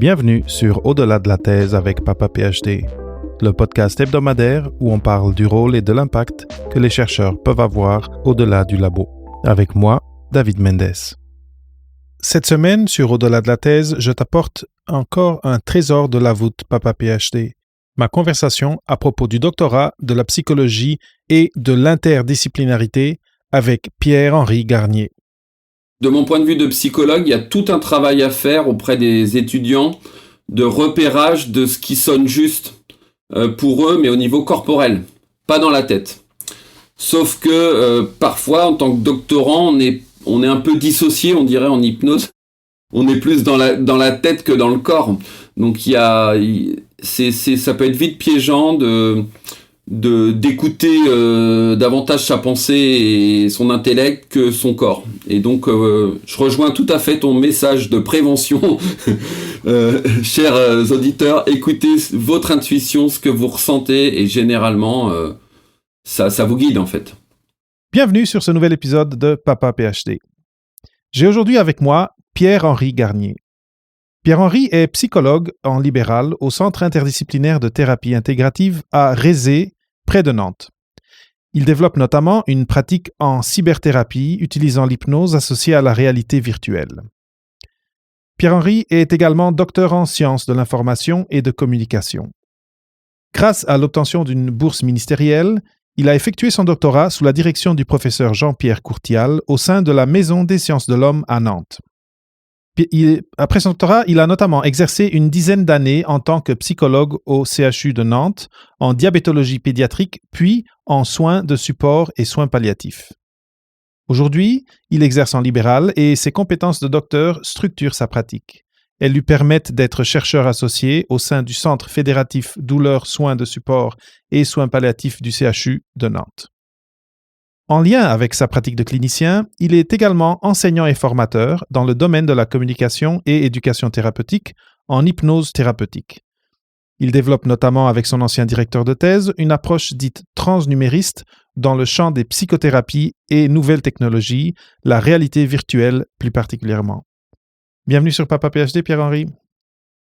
Bienvenue sur Au-delà de la thèse avec Papa PhD, le podcast hebdomadaire où on parle du rôle et de l'impact que les chercheurs peuvent avoir au-delà du labo. Avec moi, David Mendes. Cette semaine, sur Au-delà de la thèse, je t'apporte encore un trésor de la voûte Papa PhD. Ma conversation à propos du doctorat, de la psychologie et de l'interdisciplinarité avec Pierre-Henri Garnier. De mon point de vue de psychologue, il y a tout un travail à faire auprès des étudiants de repérage de ce qui sonne juste pour eux, mais au niveau corporel, pas dans la tête. Sauf que parfois, en tant que doctorant, on est un peu dissocié, on dirait en hypnose. On est plus dans la tête que dans le corps. Donc ça peut être vite piégeant d'écouter davantage sa pensée et son intellect que son corps. Et donc, je rejoins tout à fait ton message de prévention. Chers auditeurs, écoutez votre intuition, ce que vous ressentez, et généralement, ça vous guide en fait. Bienvenue sur ce nouvel épisode de Papa PhD. J'ai aujourd'hui avec moi Pierre-Henri Garnier. Pierre-Henri est psychologue en libéral au Centre interdisciplinaire de thérapie intégrative à Rézé, près de Nantes. Il développe notamment une pratique en cyberthérapie utilisant l'hypnose associée à la réalité virtuelle. Pierre-Henri est également docteur en sciences de l'information et de communication. Grâce à l'obtention d'une bourse ministérielle, il a effectué son doctorat sous la direction du professeur Jean-Pierre Courtial au sein de la Maison des sciences de l'homme à Nantes. Après son doctorat, il a notamment exercé une dizaine d'années en tant que psychologue au CHU de Nantes, en diabétologie pédiatrique, puis en soins de support et soins palliatifs. Aujourd'hui, il exerce en libéral et ses compétences de docteur structurent sa pratique. Elles lui permettent d'être chercheur associé au sein du Centre fédératif douleurs, soins de support et soins palliatifs du CHU de Nantes. En lien avec sa pratique de clinicien, il est également enseignant et formateur dans le domaine de la communication et éducation thérapeutique en hypnose thérapeutique. Il développe notamment avec son ancien directeur de thèse une approche dite transnumériste dans le champ des psychothérapies et nouvelles technologies, la réalité virtuelle plus particulièrement. Bienvenue sur Papa PhD, Pierre-Henri.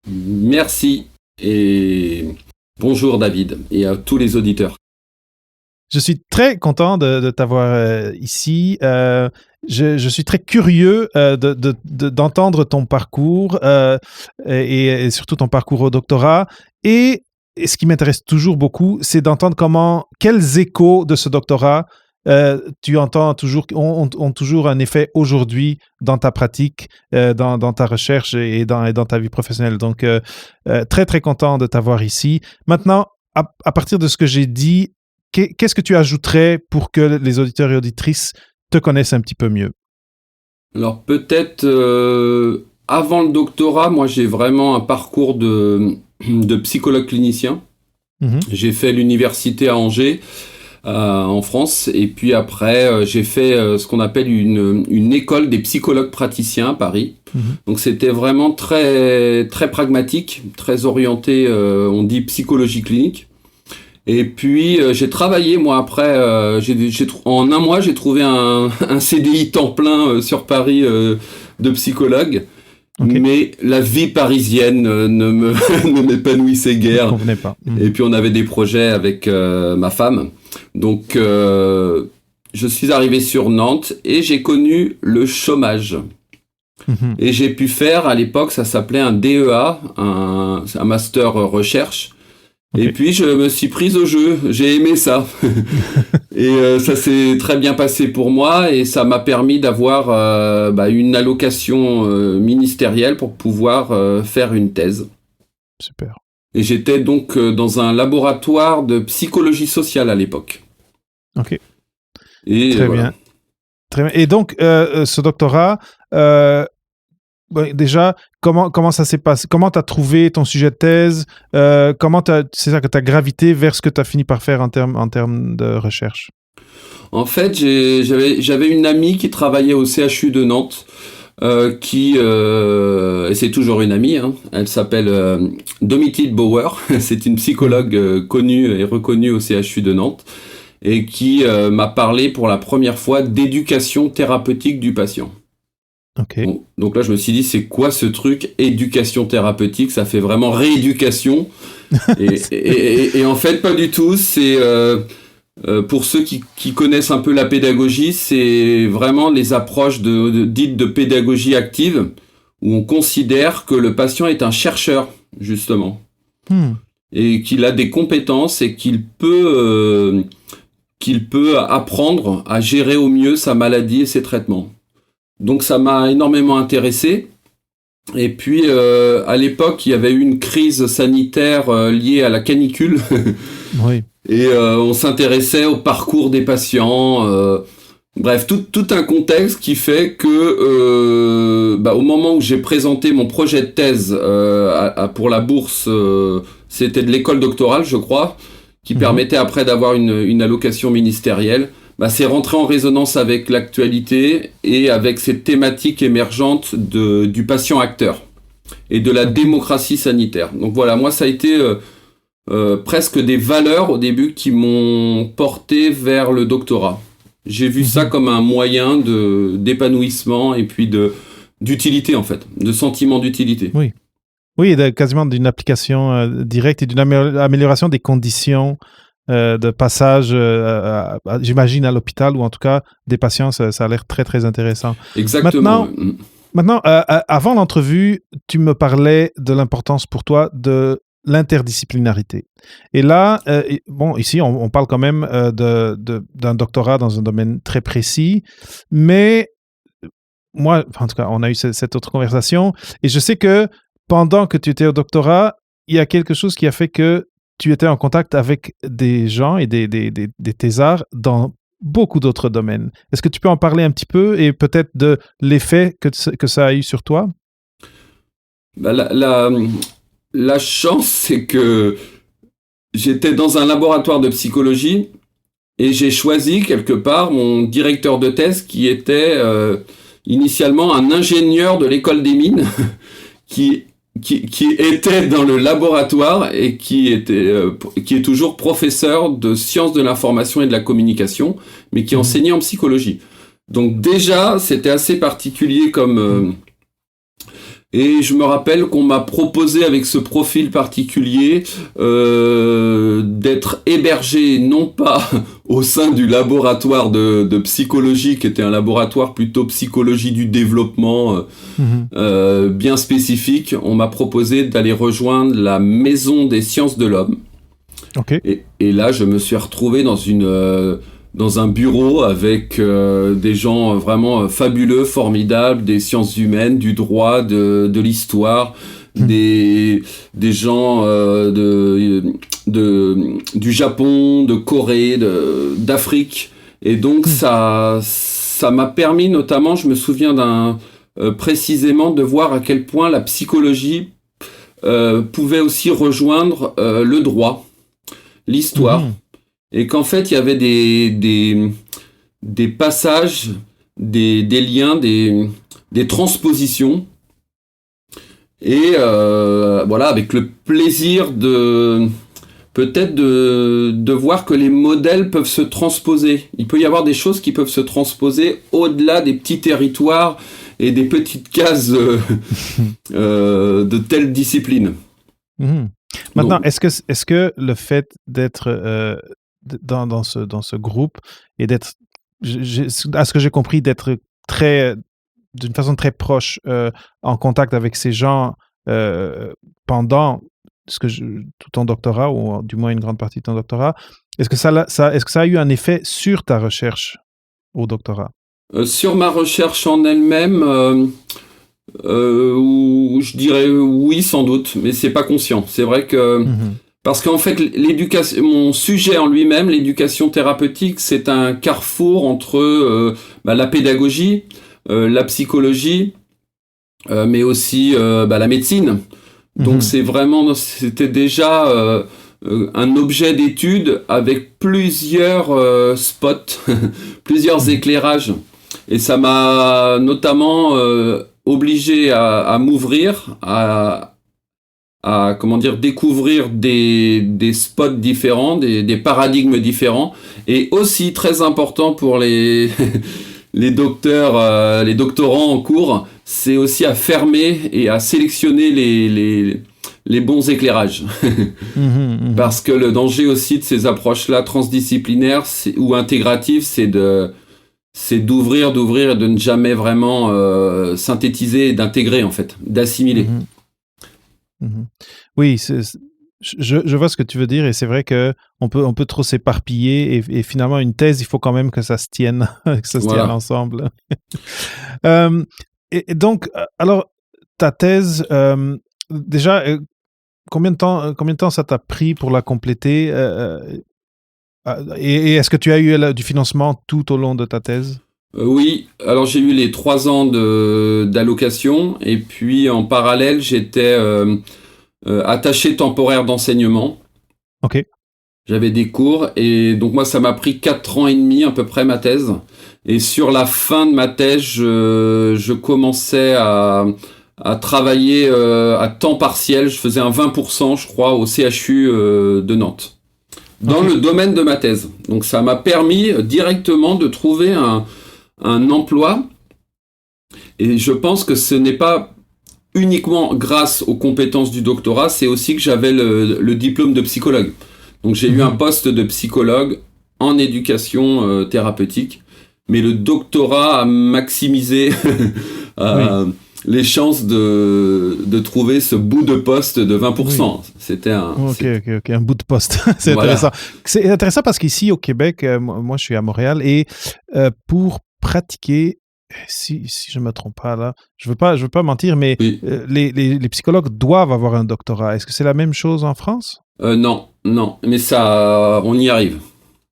Merci et bonjour David et à tous les auditeurs. Je suis très content de t'avoir ici. Je suis très curieux d'entendre ton parcours et surtout ton parcours au doctorat. Et ce qui m'intéresse toujours beaucoup, c'est d'entendre quels échos de ce doctorat tu entends toujours, ont toujours un effet aujourd'hui dans ta pratique, dans ta recherche et dans ta vie professionnelle. Donc, très, très content de t'avoir ici. Maintenant, à partir de ce que j'ai dit, qu'est-ce que tu ajouterais pour que les auditeurs et auditrices te connaissent un petit peu mieux? Alors peut-être avant le doctorat, moi j'ai vraiment un parcours de psychologue clinicien. J'ai fait l'université à Angers en France et puis après j'ai fait ce qu'on appelle une école des psychologues praticiens à Paris. Donc c'était vraiment très, très pragmatique, très orienté, on dit psychologie clinique. Et puis j'ai travaillé moi après, en un mois j'ai trouvé un CDI temps plein sur Paris de psychologue. Okay. Mais la vie parisienne ne m'épanouissait guère. Ne convenait pas. Et puis on avait des projets avec ma femme. Donc je suis arrivé sur Nantes et j'ai connu le chômage. Et j'ai pu faire, à l'époque ça s'appelait un DEA, un master recherche. Okay. Et puis je me suis prise au jeu, j'ai aimé ça. Et ça s'est très bien passé pour moi et ça m'a permis d'avoir une allocation ministérielle pour pouvoir faire une thèse. Super. Et j'étais donc dans un laboratoire de psychologie sociale à l'époque. Ok. Et très voilà. Bien. Très bien. Et donc ce doctorat... déjà, comment ça s'est passé? Comment tu as trouvé ton sujet de thèse? C'est ça que tu as gravité vers ce que tu as fini par faire en termes de recherche? En fait, j'avais une amie qui travaillait au CHU de Nantes, et c'est toujours une amie, hein, elle s'appelle Domitille Bauer, c'est une psychologue connue et reconnue au CHU de Nantes, et qui m'a parlé pour la première fois d'éducation thérapeutique du patient. Ok. Donc là, je me suis dit, c'est quoi ce truc éducation thérapeutique? Ça fait vraiment rééducation. Et en fait, pas du tout. C'est pour ceux qui connaissent un peu la pédagogie, c'est vraiment les approches dites de pédagogie active, où on considère que le patient est un chercheur, justement, et qu'il a des compétences et qu'il peut apprendre à gérer au mieux sa maladie et ses traitements. Donc ça m'a énormément intéressé. Et puis à l'époque, il y avait eu une crise sanitaire liée à la canicule. Oui. Et on s'intéressait au parcours des patients. Bref, tout un contexte qui fait que au moment où j'ai présenté mon projet de thèse pour la bourse, c'était de l'école doctorale, je crois, qui permettait après d'avoir une allocation ministérielle. C'est rentré en résonance avec l'actualité et avec cette thématique émergente du patient acteur et de la démocratie sanitaire. Donc voilà, moi ça a été presque des valeurs au début qui m'ont porté vers le doctorat. J'ai vu ça comme un moyen d'épanouissement et puis d'utilité en fait, de sentiment d'utilité. Oui, oui, quasiment d'une application directe et d'une amélioration des conditions de passage, j'imagine, à l'hôpital ou en tout cas des patients, ça a l'air très, très intéressant. Exactement. Maintenant avant l'entrevue, tu me parlais de l'importance pour toi de l'interdisciplinarité. Et là, ici, on parle quand même d'un doctorat dans un domaine très précis, mais moi, en tout cas, on a eu cette autre conversation, et je sais que pendant que tu étais au doctorat, il y a quelque chose qui a fait que tu étais en contact avec des gens et des thésards dans beaucoup d'autres domaines. Est-ce que tu peux en parler un petit peu et peut-être de l'effet que ça a eu sur toi? La chance, c'est que j'étais dans un laboratoire de psychologie et j'ai choisi quelque part mon directeur de thèse qui était initialement un ingénieur de l'école des mines qui était dans le laboratoire et qui est toujours professeur de sciences de l'information et de la communication, mais qui enseignait en psychologie. Donc déjà, c'était assez particulier comme... Et je me rappelle qu'on m'a proposé avec ce profil particulier d'être hébergé non pas au sein du laboratoire de psychologie, qui était un laboratoire plutôt psychologie du développement bien spécifique. On m'a proposé d'aller rejoindre la Maison des sciences de l'homme. Okay. Et là, je me suis retrouvé dans un bureau avec des gens vraiment fabuleux, formidables, des sciences humaines, du droit, de l'histoire, des gens du Japon, de Corée, d'Afrique. Et donc ça m'a permis notamment, je me souviens précisément de voir à quel point la psychologie pouvait aussi rejoindre le droit, l'histoire. Et qu'en fait, il y avait des passages, des liens, des transpositions. Et voilà, avec le plaisir peut-être de voir que les modèles peuvent se transposer. Il peut y avoir des choses qui peuvent se transposer au-delà des petits territoires et des petites cases de telle discipline. Maintenant, est-ce que le fait d'être dans ce groupe et d'être, à ce que j'ai compris, d'être d'une façon très proche en contact avec ces gens pendant tout ton doctorat, ou du moins une grande partie de ton doctorat, est-ce que ça a eu un effet sur ta recherche au doctorat? Sur ma recherche en elle-même, je dirais oui, sans doute, mais c'est pas conscient. C'est vrai que parce qu'en fait, mon sujet en lui-même, l'éducation thérapeutique, c'est un carrefour entre la pédagogie, la psychologie, mais aussi la médecine. Donc c'était déjà un objet d'étude avec plusieurs spots, plusieurs éclairages. Et ça m'a notamment obligé à m'ouvrir, à découvrir des spots différents, des paradigmes différents, et aussi très important pour les les doctorants en cours, c'est aussi à fermer et à sélectionner les bons éclairages. Parce que le danger aussi de ces approches-là transdisciplinaires ou intégratives, c'est d'ouvrir et de ne jamais vraiment synthétiser et d'intégrer, en fait, d'assimiler. Oui, je vois ce que tu veux dire, et c'est vrai qu'on peut trop s'éparpiller, et finalement, une thèse, il faut quand même que ça se tienne, que ça se tienne ensemble. Et donc, alors, ta thèse, déjà, combien de temps ça t'a pris pour la compléter, et est-ce que tu as eu du financement tout au long de ta thèse? Oui, alors j'ai eu les 3 ans d'allocation, et puis en parallèle, j'étais attaché temporaire d'enseignement. Ok. J'avais des cours, et donc moi ça m'a pris 4 ans et demi à peu près ma thèse. Et sur la fin de ma thèse, je commençais à travailler à temps partiel. Je faisais un 20%, je crois, au CHU de Nantes, dans le domaine de ma thèse. Donc ça m'a permis directement de trouver un emploi. Et je pense que ce n'est pas uniquement grâce aux compétences du doctorat, c'est aussi que j'avais le diplôme de psychologue. Donc j'ai eu un poste de psychologue en éducation thérapeutique, mais le doctorat a maximisé les chances de trouver ce bout de poste de 20%. Oui. C'était un bout de poste. C'est intéressant. C'est intéressant parce qu'ici au Québec, moi je suis à Montréal, et pour pratiquer, si je me trompe pas là, je veux pas mentir, mais les psychologues doivent avoir un doctorat. Est-ce que c'est la même chose en France? Non, mais ça, on y arrive.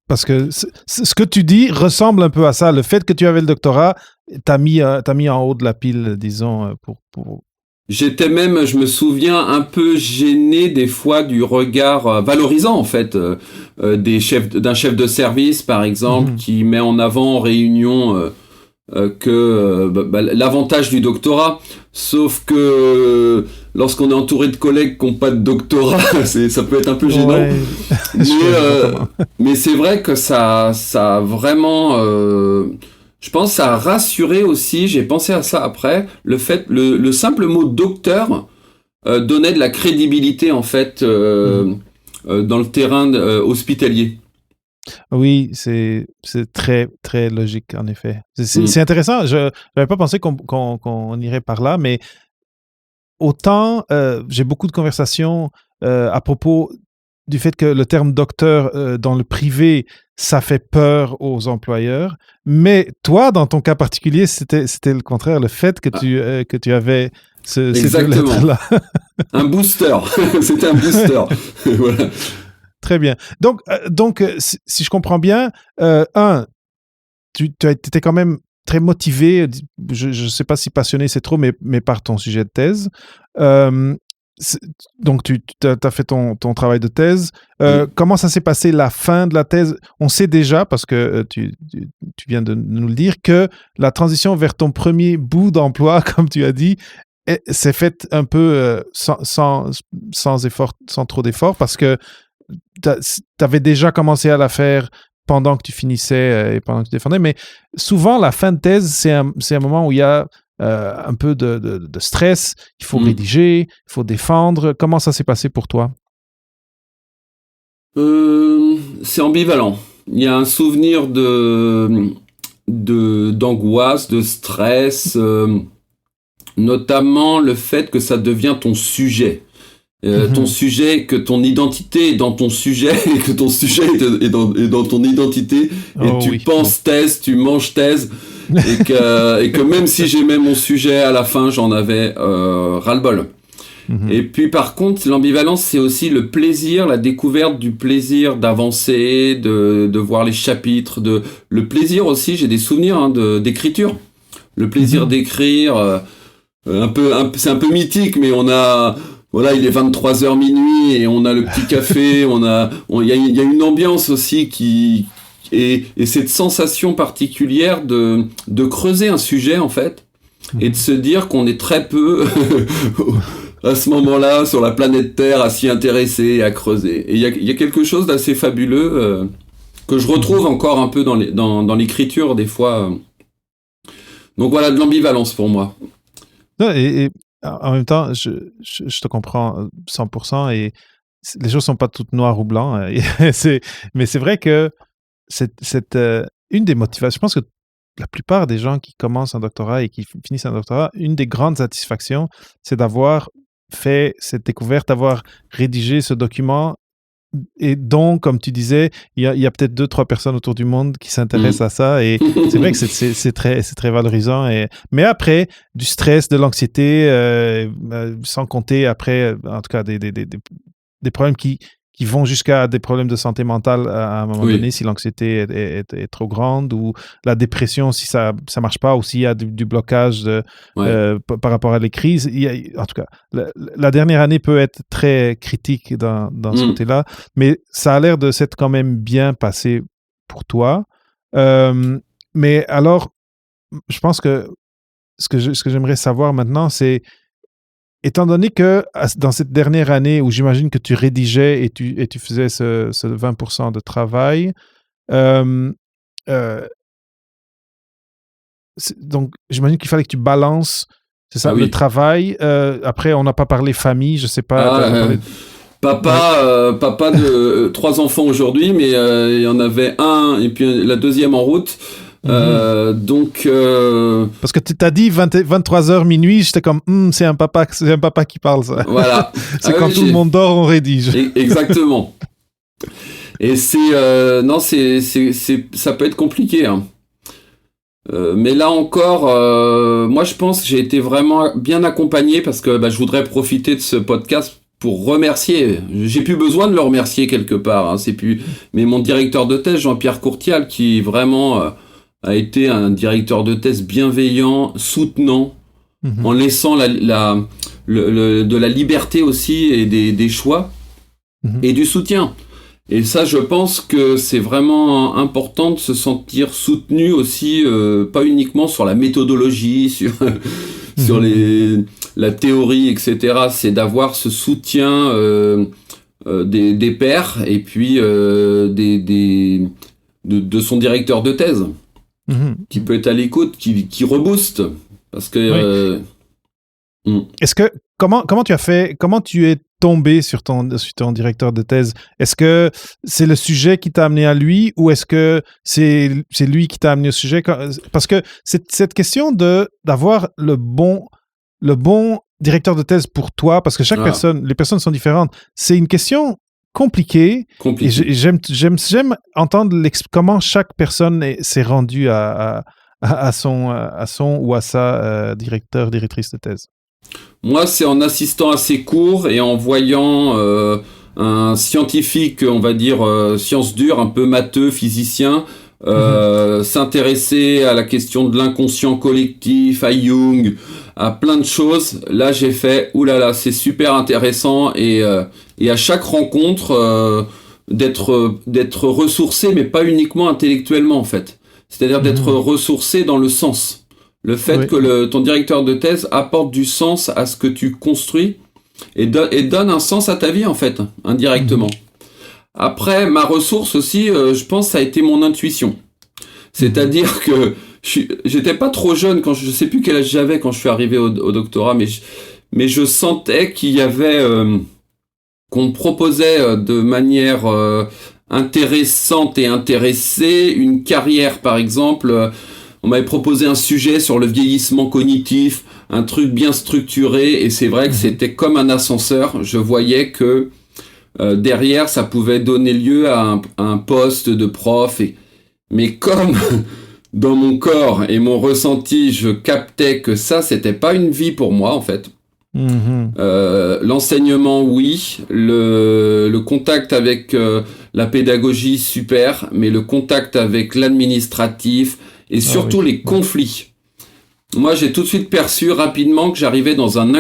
Parce que ce que tu dis ressemble un peu à ça. Le fait que tu avais le doctorat t'as mis en haut de la pile, disons, pour... J'étais même, je me souviens, un peu gêné des fois du regard valorisant, en fait, d'un chef de service, par exemple, qui met en avant en réunion l'avantage du doctorat. Sauf que lorsqu'on est entouré de collègues qui n'ont pas de doctorat, ça peut être un peu gênant. Ouais. Mais c'est vrai que ça a vraiment... je pense que ça a rassuré aussi, j'ai pensé à ça après, le simple mot docteur donnait de la crédibilité, en fait, dans le terrain hospitalier. Oui, c'est très, très logique, en effet. C'est intéressant. Je n'avais pas pensé qu'on irait par là, mais autant j'ai beaucoup de conversations à propos du fait que le terme docteur dans le privé, ça fait peur aux employeurs. Mais toi, dans ton cas particulier, c'était le contraire. Le fait que tu avais ces deux lettres-là. Un booster. C'était un booster. Voilà. Très bien. Donc si je comprends bien, tu étais quand même très motivé, je ne sais pas si passionné c'est trop, mais par ton sujet de thèse. Donc tu as fait ton travail de thèse. Comment ça s'est passé la fin de la thèse? On sait déjà, parce que tu viens de nous le dire, que la transition vers ton premier bout d'emploi, comme tu as dit, s'est faite un peu sans effort, sans trop d'efforts, parce que tu avais déjà commencé à la faire pendant que tu finissais et pendant que tu défendais, mais souvent la fin de thèse, c'est un moment où il y a un peu de stress, il faut rédiger, il faut défendre. Comment ça s'est passé pour toi? C'est ambivalent. Il y a un souvenir d'angoisse, de stress, notamment le fait que ça devient ton sujet. Ton sujet, que ton identité est dans ton sujet, et que ton sujet est dans ton identité, et tu penses thèse, tu manges thèse, et que même si j'aimais mon sujet, à la fin, j'en avais ras-le-bol. Et puis par contre, l'ambivalence, c'est aussi le plaisir, la découverte du plaisir d'avancer, de voir les chapitres, le plaisir aussi, j'ai des souvenirs d'écriture. Le plaisir d'écrire, c'est un peu mythique, mais voilà, il est 23h minuit et on a le petit café, il y a une ambiance aussi et cette sensation particulière de creuser un sujet, en fait, et de se dire qu'on est très peu à ce moment-là sur la planète Terre à s'y intéresser, à creuser. Et il y a quelque chose d'assez fabuleux que je retrouve encore un peu dans l'écriture des fois. Donc voilà, de l'ambivalence pour moi. Non, et en même temps, je te comprends 100% et les choses sont pas toutes noires ou blancs. Mais c'est vrai que c'est une des motivations. Je pense que la plupart des gens qui commencent un doctorat et qui finissent un doctorat, une des grandes satisfactions, c'est d'avoir fait cette découverte, d'avoir rédigé ce document. Et donc, comme tu disais, il y a peut-être 2-3 personnes autour du monde qui s'intéressent à ça. Et c'est vrai que c'est très valorisant. Mais après, du stress, de l'anxiété, sans compter après, en tout cas, des problèmes qui vont jusqu'à des problèmes de santé mentale à un moment donné, si l'anxiété est trop grande, ou la dépression si ça marche pas, ou s'il y a du blocage par rapport à les crises. En tout cas, la dernière année peut être très critique dans ce côté-là, mais ça a l'air de s'être quand même bien passé pour toi. Mais alors, je pense que ce que j'aimerais savoir maintenant, c'est étant donné que dans cette dernière année où j'imagine que tu rédigeais et tu faisais ce 20% de travail, donc j'imagine qu'il fallait que tu balances, c'est ça, le travail. Après, on n'a pas parlé famille, je sais pas. Papa de 3 enfants aujourd'hui, mais il y en avait un et puis la deuxième en route. Donc parce que tu t'as dit 23h minuit, j'étais comme c'est un papa qui parle ça. Voilà. C'est quand tout le monde dort, on rédige. Exactement. Et non, ça peut être compliqué, hein. Mais là encore, moi je pense que j'ai été vraiment bien accompagné parce que je voudrais profiter de ce podcast pour remercier. J'ai plus besoin de le remercier quelque part, hein, mais mon directeur de thèse, Jean-Pierre Courtial, qui vraiment a été un directeur de thèse bienveillant, soutenant, en laissant de la liberté aussi et des choix et du soutien. Et ça, je pense que c'est vraiment important de se sentir soutenu aussi, pas uniquement sur la méthodologie, sur la théorie, etc. C'est d'avoir ce soutien des pairs et puis de son directeur de thèse. Qui peut être à l'écoute, qui rebooste, parce que. Est-ce que comment tu as fait, comment tu es tombé sur ton directeur de thèse? Est-ce que c'est le sujet qui t'a amené à lui, ou est-ce que c'est lui qui t'a amené au sujet? Parce que cette question d'avoir le bon directeur de thèse pour toi, parce que les personnes sont différentes, c'est une question compliquée. Et j'aime entendre comment chaque personne s'est rendue à son ou à sa directrice de thèse. Moi, c'est en assistant à ces cours et en voyant un scientifique, on va dire science dure, un peu matheux, physicien, s'intéresser à la question de l'inconscient collectif, à Jung, à plein de choses. Là, j'ai fait, oulala, c'est super intéressant, et à chaque rencontre, d'être ressourcé, mais pas uniquement intellectuellement en fait. C'est-à-dire d'être ressourcé dans le sens. Le fait que ton directeur de thèse apporte du sens à ce que tu construis et donne un sens à ta vie en fait, indirectement. Après, ma ressource aussi, je pense, ça a été mon intuition. C'est-à-dire que j'étais pas trop jeune, je sais plus quel âge j'avais quand je suis arrivé au doctorat, mais je sentais qu'il y avait, qu'on me proposait de manière intéressante et intéressée une carrière, par exemple. On m'avait proposé un sujet sur le vieillissement cognitif, un truc bien structuré, et c'est vrai que c'était comme un ascenseur. Je voyais que derrière, ça pouvait donner lieu à un poste de prof. Mais comme dans mon corps et mon ressenti, je captais que ça, c'était pas une vie pour moi, en fait. L'enseignement, oui. Le contact avec la pédagogie, super. Mais le contact avec l'administratif et surtout les conflits. Moi, j'ai tout de suite perçu rapidement que j'arrivais dans un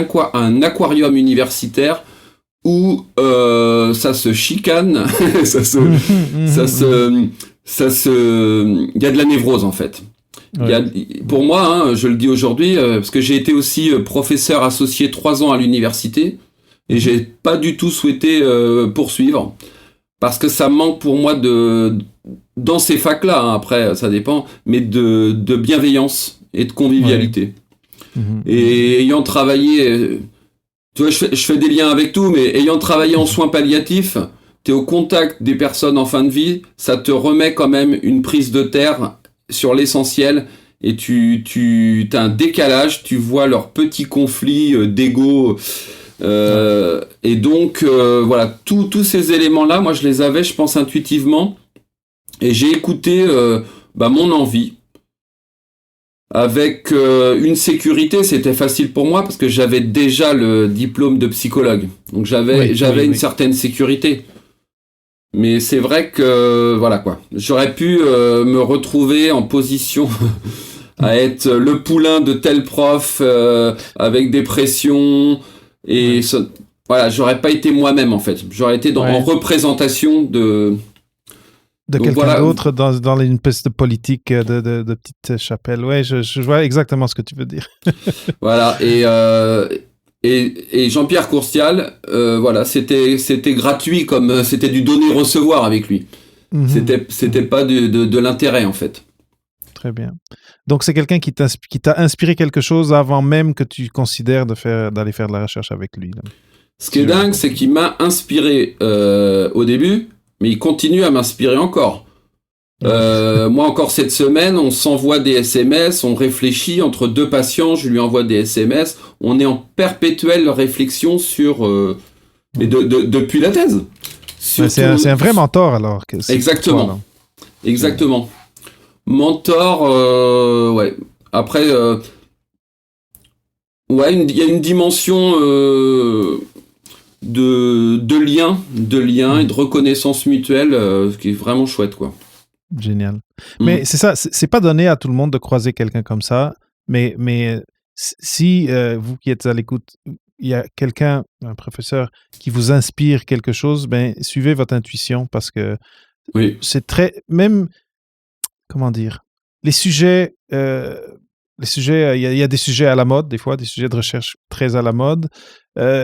aquarium universitaire où ça se chicane, il y a de la névrose en fait. Pour moi, je le dis aujourd'hui, parce que j'ai été aussi professeur associé 3 ans à l'université et j'ai pas du tout souhaité poursuivre parce que ça manque pour moi dans ces facs-là, hein, après ça dépend, mais de bienveillance et de convivialité. Et ayant travaillé, tu vois, je fais des liens avec tout, mais ayant travaillé en soins palliatifs, t'es au contact des personnes en fin de vie, ça te remet quand même une prise de terre sur l'essentiel, et t'as un décalage, tu vois leurs petits conflits d'ego, et donc voilà, tous ces éléments-là, moi je les avais, je pense intuitivement, et j'ai écouté mon envie. Avec une sécurité, c'était facile pour moi parce que j'avais déjà le diplôme de psychologue. Donc j'avais une certaine sécurité. Mais c'est vrai que voilà quoi, j'aurais pu me retrouver en position à être le poulain de tel prof avec des pressions et voilà, j'aurais pas été moi-même en fait. J'aurais été en représentation de quelqu'un d'autre dans une espèce de politique de petite chapelle. Ouais, je vois exactement ce que tu veux dire. Voilà, et Jean-Pierre Courcial, voilà, c'était gratuit, comme c'était du donner-recevoir avec lui. C'était pas de l'intérêt en fait. Très bien. Donc c'est quelqu'un qui t'a inspiré quelque chose avant même que tu considères d'aller faire de la recherche avec lui. Là. Ce qui est dingue, c'est qu'il m'a inspiré au début, mais il continue à m'inspirer encore. Moi encore cette semaine, on s'envoie des SMS, on réfléchit entre deux patients, je lui envoie des SMS, on est en perpétuelle réflexion sur depuis la thèse. C'est un vrai mentor alors. Exactement. Exactement. Mentor, ouais. Après, il y a une dimension de lien et de reconnaissance mutuelle qui est vraiment chouette, quoi. Génial. Mais c'est ça, c'est pas donné à tout le monde de croiser quelqu'un comme ça, mais si vous qui êtes à l'écoute, il y a quelqu'un, un professeur, qui vous inspire quelque chose, ben suivez votre intuition parce que c'est très, même, comment dire, les sujets, il y a des sujets à la mode, des fois, des sujets de recherche très à la mode.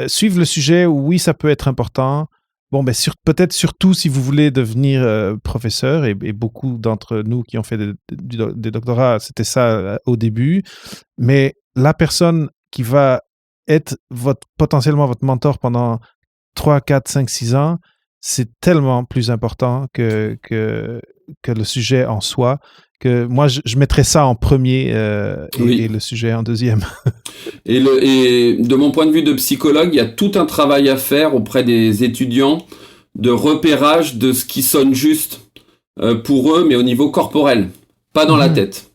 Suivre le sujet, oui, ça peut être important. Bon, ben peut-être surtout si vous voulez devenir professeur, et beaucoup d'entre nous qui ont fait des doctorats, c'était ça au début. Mais la personne qui va être potentiellement votre mentor pendant 3, 4, 5, 6 ans, c'est tellement plus important que le sujet en soi, que moi, je mettrais ça en premier et le sujet en deuxième. Et de mon point de vue de psychologue, il y a tout un travail à faire auprès des étudiants de repérage de ce qui sonne juste pour eux, mais au niveau corporel, pas dans la tête.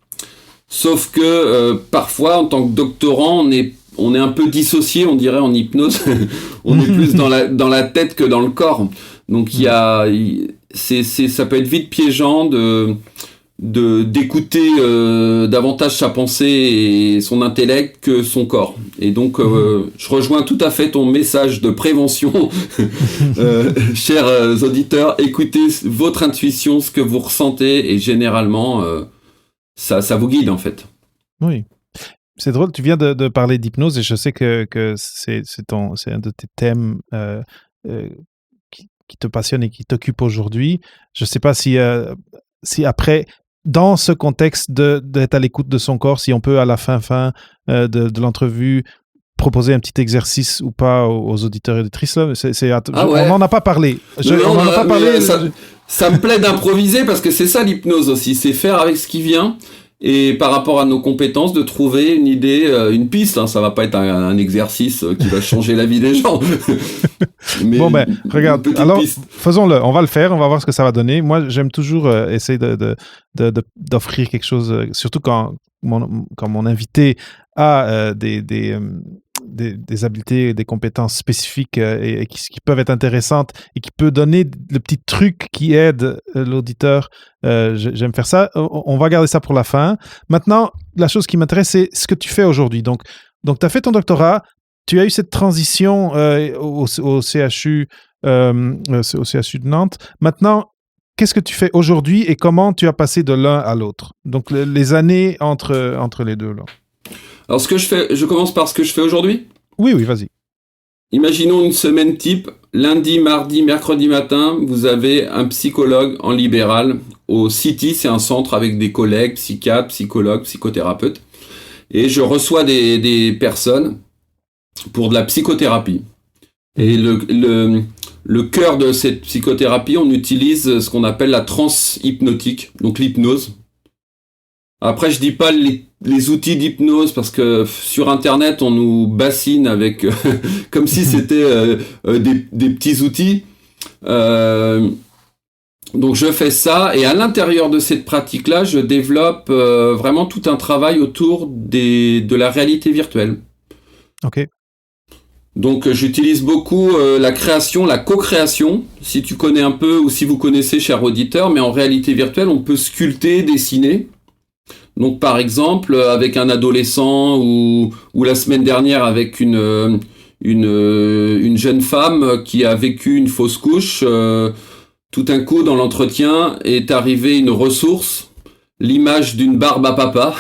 Sauf que parfois, en tant que doctorant, on est un peu dissocié, on dirait en hypnose. On est plus dans la tête que dans le corps. Donc ça peut être vite piégeant d'écouter davantage sa pensée et son intellect que son corps. Et donc, je rejoins tout à fait ton message de prévention. Chers auditeurs, écoutez votre intuition, ce que vous ressentez, et généralement, ça vous guide, en fait. Oui. C'est drôle, tu viens de parler d'hypnose, et je sais que c'est un de tes thèmes qui te passionne et qui t'occupe aujourd'hui. Je ne sais pas si après, dans ce contexte d'être à l'écoute de son corps, si on peut à la fin de l'entrevue proposer un petit exercice ou pas aux auditeurs et auditrices. Là. On n'en a pas parlé. On n'en a pas parlé. Ça me plaît d'improviser parce que c'est ça l'hypnose aussi, c'est faire avec ce qui vient. Et par rapport à nos compétences, de trouver une idée, une piste. Hein, ça va pas être un exercice qui va changer la vie des gens. Mais bon, regarde. Alors, faisons-le. On va le faire. On va voir ce que ça va donner. Moi, j'aime toujours essayer d'offrir quelque chose, surtout quand mon invité a des habiletés, des compétences spécifiques et qui peuvent être intéressantes et qui peut donner le petit truc qui aide l'auditeur. J'aime faire ça. On va garder ça pour la fin. Maintenant, la chose qui m'intéresse, c'est ce que tu fais aujourd'hui. Donc tu as fait ton doctorat, tu as eu cette transition au CHU de Nantes. Maintenant, qu'est-ce que tu fais aujourd'hui et comment tu as passé de l'un à l'autre? Donc, les années entre les deux, là. Alors, je commence par ce que je fais aujourd'hui? Oui, vas-y. Imaginons une semaine type. Lundi, mardi, mercredi matin, vous avez un psychologue en libéral au City. C'est un centre avec des collègues, psychiatres, psychologues, psychothérapeutes. et je reçois des personnes pour de la psychothérapie. Et le cœur de cette psychothérapie, on utilise ce qu'on appelle la transe hypnotique, donc l'hypnose. Après, je dis pas les outils d'hypnose parce que sur Internet, on nous bassine avec comme si c'était des petits outils. Donc je fais ça, et à l'intérieur de cette pratique-là, je développe vraiment tout un travail autour de la réalité virtuelle. Ok. Donc j'utilise beaucoup la création, la co-création, si tu connais un peu ou si vous connaissez, cher auditeur, mais en réalité virtuelle, on peut sculpter, dessiner. Donc par exemple, avec un adolescent ou la semaine dernière avec une jeune femme qui a vécu une fausse couche, tout d'un coup dans l'entretien est arrivée une ressource, l'image d'une barbe à papa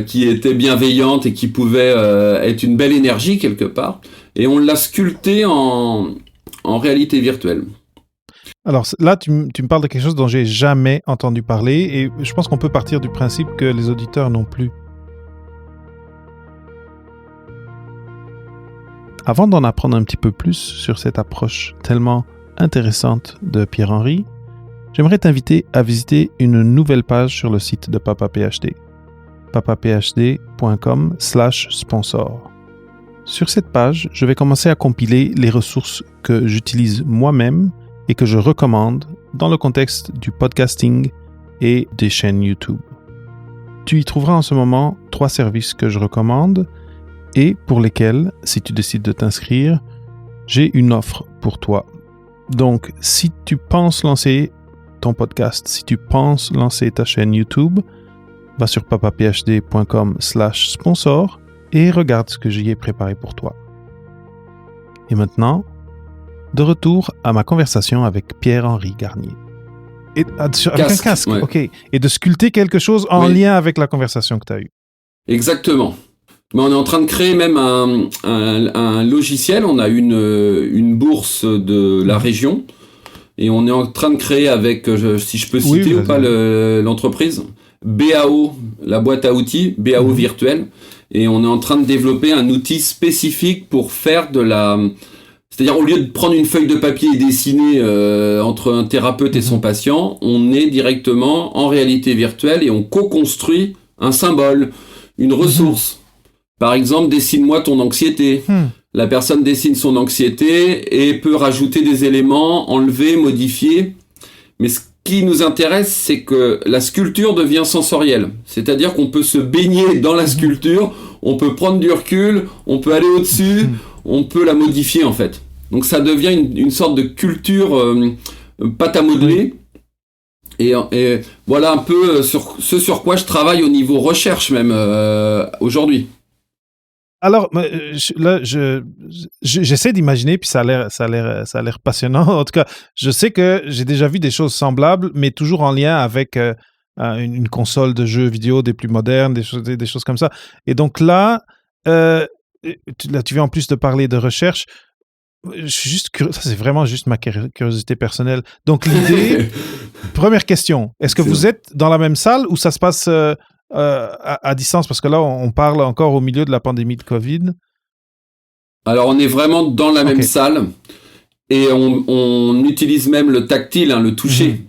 qui était bienveillante et qui pouvait être une belle énergie quelque part, et on l'a sculptée en réalité virtuelle. Alors là, tu me parles de quelque chose dont j'ai jamais entendu parler, et je pense qu'on peut partir du principe que les auditeurs non plus. Avant d'en apprendre un petit peu plus sur cette approche tellement intéressante de Pierre-Henri, j'aimerais t'inviter à visiter une nouvelle page sur le site de Papa PhD, papaphd.com/sponsor. Sur cette page, je vais commencer à compiler les ressources que j'utilise moi-même et que je recommande dans le contexte du podcasting et des chaînes YouTube. Tu y trouveras en ce moment 3 services que je recommande et pour lesquels, si tu décides de t'inscrire, j'ai une offre pour toi. Donc, si tu penses lancer ton podcast, si tu penses lancer ta chaîne YouTube, va sur papaphd.com/sponsor et regarde ce que j'y ai préparé pour toi. Et maintenant, de retour à ma conversation avec Pierre-Henri Garnier. Avec un casque, ouais. Ok. Et de sculpter quelque chose en lien avec la conversation que tu as eue. Exactement. Mais on est en train de créer même un logiciel. On a une bourse de la région et on est en train de créer avec, si je peux citer ou pas l'entreprise, BAO, la boîte à outils, BAO virtuel. Et on est en train de développer un outil spécifique pour faire de la... C'est-à-dire, au lieu de prendre une feuille de papier et dessiner entre un thérapeute et son patient, on est directement en réalité virtuelle et on co-construit un symbole, une ressource. Par exemple, dessine-moi ton anxiété. La personne dessine son anxiété et peut rajouter des éléments, enlever, modifier. Mais ce qui nous intéresse, c'est que la sculpture devient sensorielle. C'est-à-dire qu'on peut se baigner dans la sculpture, on peut prendre du recul, on peut aller au-dessus, on peut la modifier en fait. Donc ça devient une sorte de culture pâte à modeler. Et voilà un peu ce sur quoi je travaille au niveau recherche même aujourd'hui. Alors, là, j'essaie d'imaginer, puis ça a l'air passionnant. En tout cas, je sais que j'ai déjà vu des choses semblables, mais toujours en lien avec une console de jeux vidéo des plus modernes, des choses comme ça. Et donc là, tu viens en plus de parler de recherche. Je suis juste curieux, ça c'est vraiment juste ma curiosité personnelle. Donc l'idée, première question, est-ce que vous êtes dans la même salle ou ça se passe à distance? Parce que là, on parle encore au milieu de la pandémie de Covid. Alors on est vraiment dans la même salle et on utilise même le tactile, le toucher.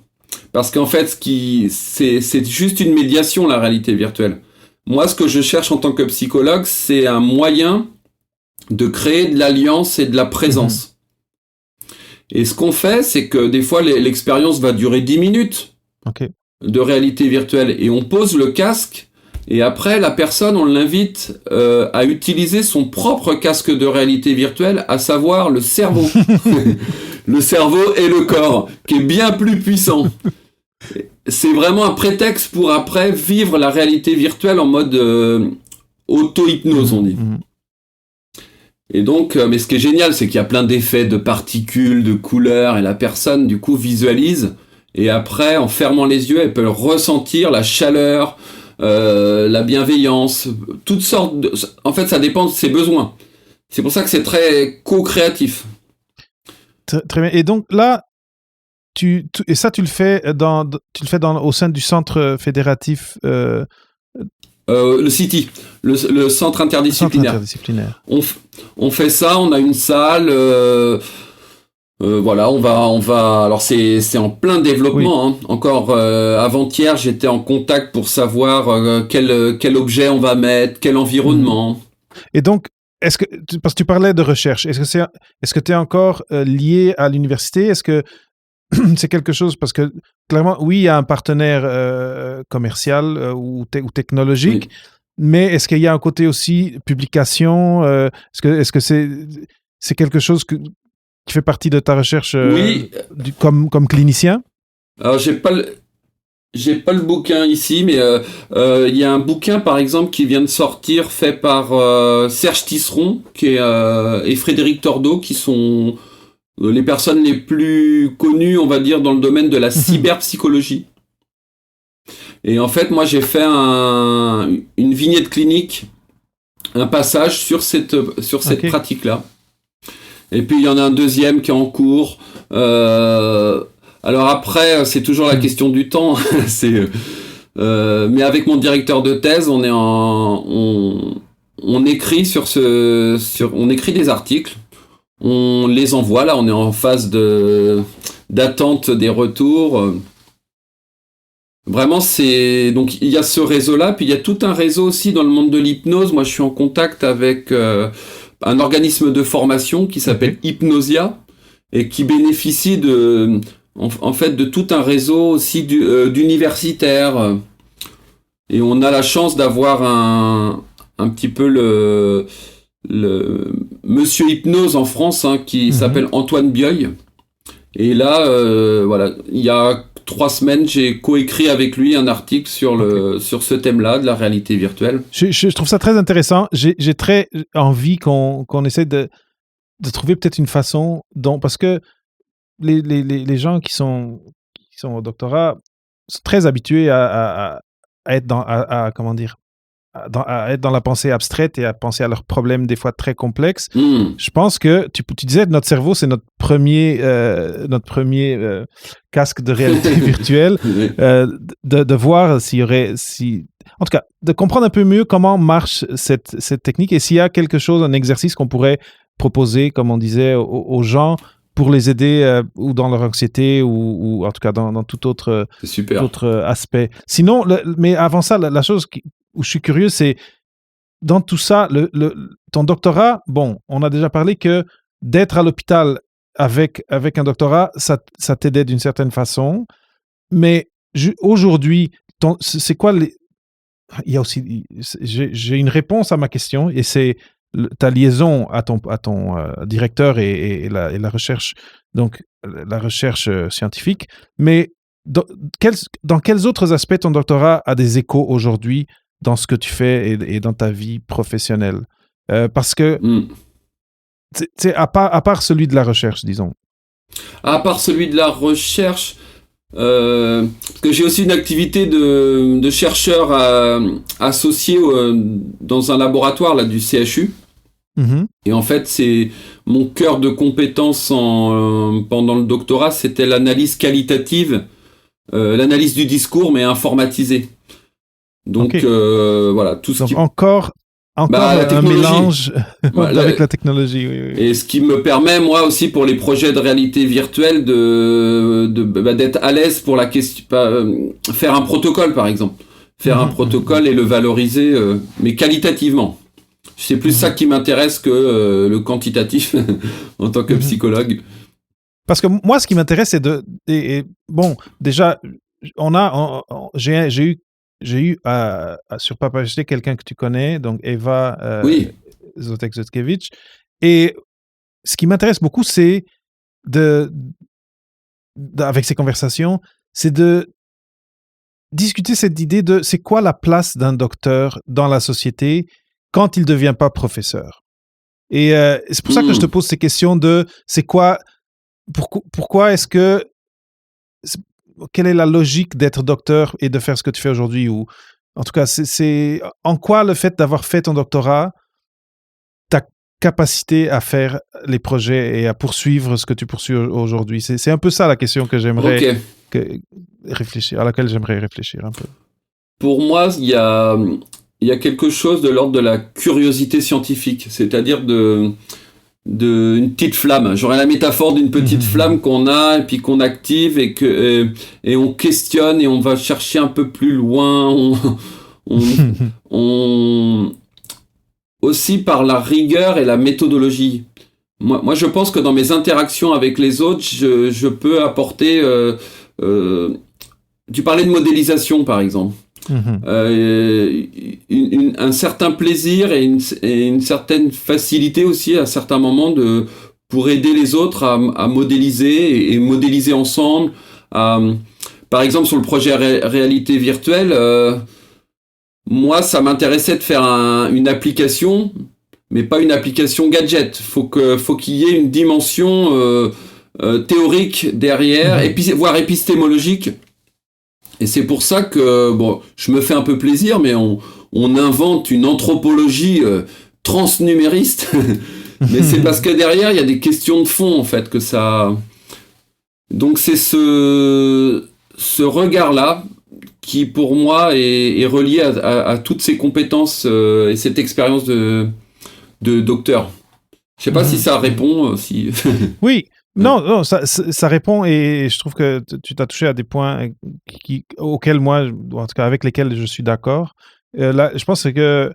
Parce qu'en fait, c'est juste une médiation, la réalité virtuelle. Moi, ce que je cherche en tant que psychologue, c'est un moyen de créer de l'alliance et de la présence. Et ce qu'on fait, c'est que des fois, l'expérience va durer 10 minutes de réalité virtuelle. Et on pose le casque, et après, la personne, on l'invite à utiliser son propre casque de réalité virtuelle, à savoir le cerveau. Le cerveau et le corps, qui est bien plus puissant. C'est vraiment un prétexte pour après vivre la réalité virtuelle en mode auto-hypnose, on dit. Et donc, mais ce qui est génial, c'est qu'il y a plein d'effets de particules, de couleurs, et la personne, du coup, visualise. Et après, en fermant les yeux, elle peut ressentir la chaleur, la bienveillance, toutes sortes de... En fait, ça dépend de ses besoins. C'est pour ça que c'est très co-créatif. Très bien. Et donc là, et ça, tu le fais au sein du centre fédératif Le CITI, le centre interdisciplinaire. On fait ça, on a une salle. Voilà, on va. Alors c'est en plein développement. Oui. Hein. Encore avant-hier, j'étais en contact pour savoir quel objet on va mettre, quel environnement. Et donc, parce que tu parlais de recherche, est-ce que tu es encore lié à l'université? Est-ce que c'est quelque chose, parce que clairement, oui, il y a un partenaire commercial ou technologique, oui. Mais est-ce qu'il y a un côté aussi publication? Est-ce que c'est quelque chose qui fait partie de ta recherche oui. Comme clinicien? Alors, j'ai pas le bouquin ici, mais il y a un bouquin, par exemple, qui vient de sortir, fait par Serge Tisseron et Frédéric Tordeau, qui sont les personnes les plus connues, on va dire, dans le domaine de la cyberpsychologie. Et en fait, moi, j'ai fait une vignette clinique, un passage sur cette pratique-là. Et puis, il y en a un deuxième qui est en cours. Alors après, c'est toujours la question du temps. Mais avec mon directeur de thèse, on écrit on écrit des articles. On les envoie, là, on est en phase d'attente des retours. Vraiment, donc il y a ce réseau-là, puis il y a tout un réseau aussi dans le monde de l'hypnose. Moi, je suis en contact avec un organisme de formation qui s'appelle Hypnosia et qui bénéficie en fait de tout un réseau aussi d'universitaires. Et on a la chance d'avoir un petit peu le monsieur hypnose en France, hein, qui s'appelle Antoine Bioy. Et là, voilà, il y a 3 semaines, j'ai coécrit avec lui un article sur ce thème-là de la réalité virtuelle. Je trouve ça très intéressant. J'ai très envie qu'on essaie de trouver peut-être une façon parce que les gens qui sont au doctorat sont très habitués à être comment dire, à être dans la pensée abstraite et à penser à leurs problèmes des fois très complexes. Je pense que tu disais que notre cerveau, c'est notre premier casque de réalité virtuelle, de voir s'il y aurait... En tout cas, de comprendre un peu mieux comment marche cette technique et s'il y a quelque chose, un exercice qu'on pourrait proposer, comme on disait, aux gens pour les aider ou dans leur anxiété ou en tout cas dans tout autre aspect. Sinon, mais avant ça, la chose où je suis curieux, c'est dans tout ça, ton doctorat, bon, on a déjà parlé que d'être à l'hôpital avec un doctorat, ça t'aidait d'une certaine façon, mais aujourd'hui, c'est quoi il y a aussi, j'ai une réponse à ma question et c'est ta liaison à ton directeur et la recherche, donc la recherche scientifique, mais dans quels autres aspects ton doctorat a des échos aujourd'hui dans ce que tu fais et dans ta vie professionnelle? Parce que, à part celui de la recherche, disons. À part celui de la recherche, parce que j'ai aussi une activité de chercheur associé dans un laboratoire là, du CHU. Et en fait, c'est mon cœur de compétence pendant le doctorat, c'était l'analyse qualitative, l'analyse du discours, mais informatisée. Donc voilà, tout ce qui... Encore un mélange avec la technologie. Oui. Et ce qui me permet, moi aussi, pour les projets de réalité virtuelle, d'être à l'aise pour la question, faire un protocole, par exemple. Faire un protocole et le valoriser, mais qualitativement. C'est plus ça qui m'intéresse que le quantitatif en tant que psychologue. Parce que moi, ce qui m'intéresse, c'est bon, déjà, j'ai eu sur Papa PhD quelqu'un que tu connais, donc Eva Zotek-Zotkevich. Et ce qui m'intéresse beaucoup, c'est avec ces conversations, c'est de discuter cette idée de c'est quoi la place d'un docteur dans la société quand il ne devient pas professeur. Et c'est pour ça que je te pose ces questions de c'est quoi, pourquoi est-ce que... Quelle est la logique d'être docteur et de faire ce que tu fais aujourd'hui? Ou en tout cas, c'est en quoi le fait d'avoir fait ton doctorat, ta capacité à faire les projets et à poursuivre ce que tu poursuis aujourd'hui? C'est un peu ça la question que j'aimerais réfléchir, à laquelle j'aimerais réfléchir un peu. Pour moi, il y a il y a quelque chose de l'ordre de la curiosité scientifique, c'est-à-dire une petite flamme. J'aurais la métaphore d'une petite flamme qu'on a et puis qu'on active et on questionne et on va chercher un peu plus loin. On aussi par la rigueur et la méthodologie. Moi, je pense que dans mes interactions avec les autres, je peux apporter. Tu parlais de modélisation, par exemple. Un certain plaisir et une certaine facilité aussi à certains moments pour aider les autres à modéliser et modéliser ensemble. Par exemple, sur le projet réalité virtuelle, moi, ça m'intéressait de faire une application, mais pas une application gadget. Faut qu'il y ait une dimension théorique derrière, voire épistémologique. Et c'est pour ça que, bon, je me fais un peu plaisir, mais on invente une anthropologie transnumériste. Mais c'est parce que derrière, il y a des questions de fond, en fait, que ça... Donc c'est ce regard-là qui, pour moi, est relié à toutes ces compétences et cette expérience de docteur. Je sais pas si ça répond. Oui. Non, ça répond et je trouve que tu t'as touché à des points auxquels moi, en tout cas avec lesquels je suis d'accord. Là, je pense que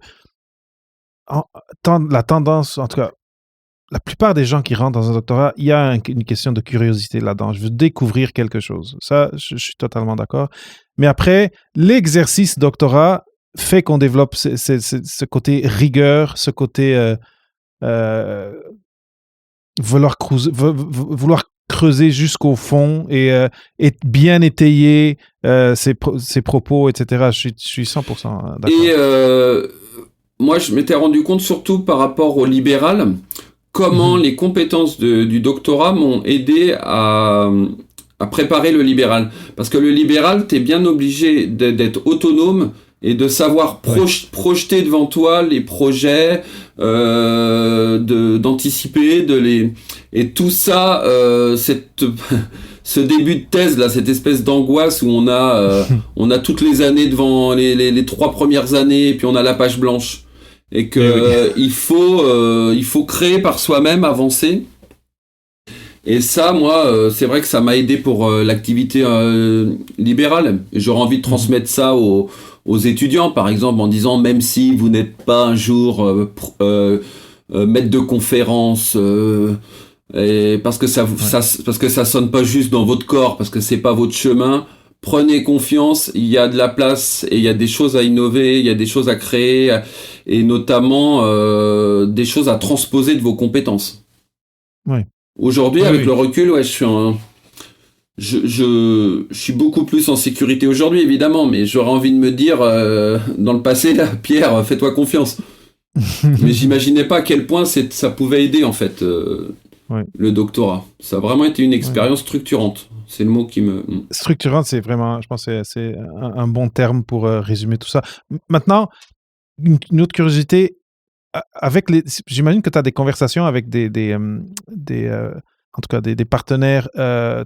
la tendance, en tout cas, la plupart des gens qui rentrent dans un doctorat, il y a une question de curiosité là-dedans. Je veux découvrir quelque chose. Ça, je suis totalement d'accord. Mais après, l'exercice doctorat fait qu'on développe ce côté rigueur, ce côté... vouloir creuser jusqu'au fond et bien étayer ses propos, etc. Je suis 100% d'accord. Et moi, je m'étais rendu compte, surtout par rapport au libéral, comment les compétences du doctorat m'ont aidé à préparer le libéral. Parce que le libéral, t'es bien obligé d'être autonome et de savoir projeter devant toi les projets, d'anticiper, et tout ça, ce début de thèse là, cette espèce d'angoisse où on a toutes les années devant les 3 premières années, et puis on a la page blanche, et que il faut créer par soi-même, avancer. Et ça, moi, c'est vrai que ça m'a aidé pour l'activité libérale. J'aurais envie de transmettre ça aux étudiants, par exemple, en disant, même si vous n'êtes pas un jour maître de conférence, et parce que ça sonne pas juste dans votre corps, parce que c'est pas votre chemin, prenez confiance, il y a de la place et il y a des choses à innover, il y a des choses à créer, et notamment des choses à transposer de vos compétences. Oui. Aujourd'hui, avec le recul, je suis beaucoup plus en sécurité aujourd'hui, évidemment, mais j'aurais envie de me dire, dans le passé, là, Pierre, fais-toi confiance. Mais j'imaginais pas à quel point ça pouvait aider, en fait, le doctorat. Ça a vraiment été une expérience structurante. C'est le mot qui me... Structurante, c'est vraiment, je pense que c'est un bon terme pour résumer tout ça. Maintenant, une autre curiosité, j'imagine que tu as des conversations avec en tout cas des partenaires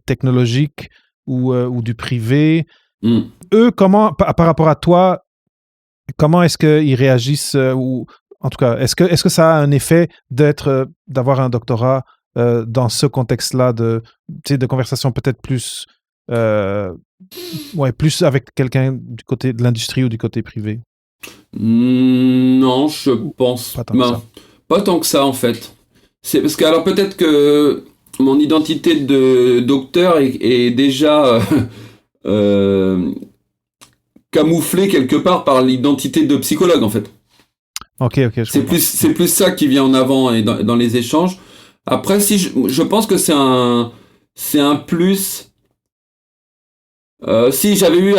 technologiques ou du privé. Eux, comment, par rapport à toi, comment est-ce qu'ils réagissent ou en tout cas, est-ce que ça a un effet d'avoir un doctorat dans ce contexte-là de conversation peut-être plus plus avec quelqu'un du côté de l'industrie ou du côté privé? Non, je pense pas tant que ça, en fait. C'est parce que, alors peut-être que mon identité de docteur est déjà camouflée quelque part par l'identité de psychologue, en fait. Ok. C'est plus ça qui vient en avant et dans les échanges. Après, si je pense que c'est un plus. Si j'avais eu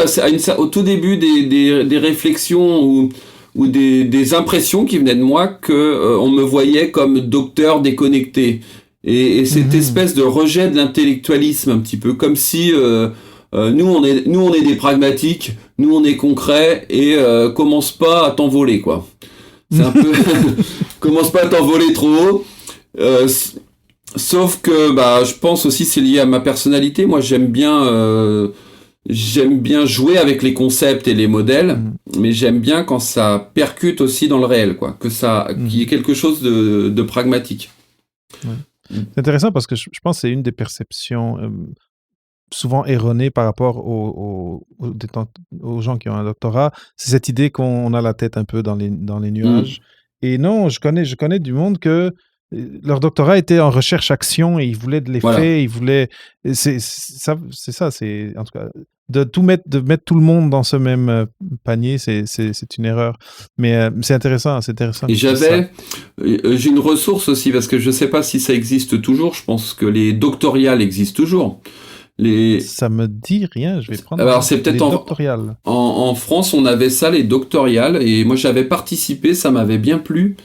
au tout début des réflexions ou des impressions qui venaient de moi que on me voyait comme docteur déconnecté et cette espèce de rejet de l'intellectualisme un petit peu, comme si nous on est des pragmatiques, nous on est concrets et commence pas à t'envoler, quoi. C'est un peu commence pas à t'envoler trop haut. Sauf que je pense aussi c'est lié à ma personnalité. Moi j'aime bien j'aime bien jouer avec les concepts et les modèles, mais j'aime bien quand ça percute aussi dans le réel, quoi, qu'il y ait quelque chose de pragmatique. Ouais. C'est intéressant parce que je pense que c'est une des perceptions souvent erronées par rapport aux gens qui ont un doctorat. C'est cette idée qu'on a la tête un peu dans les nuages. Et non, je connais du monde que leur doctorat était en recherche-action et ils voulaient de l'effet, ils voulaient... C'est ça, c'est... En tout cas, de mettre tout le monde dans ce même panier, c'est une erreur. Mais c'est intéressant. Et j'ai une ressource aussi, parce que je ne sais pas si ça existe toujours, je pense que les doctoriales existent toujours. Ça me dit rien, je vais prendre... Alors c'est peut-être en France, on avait ça, les doctoriales, et moi j'avais participé, ça m'avait bien plu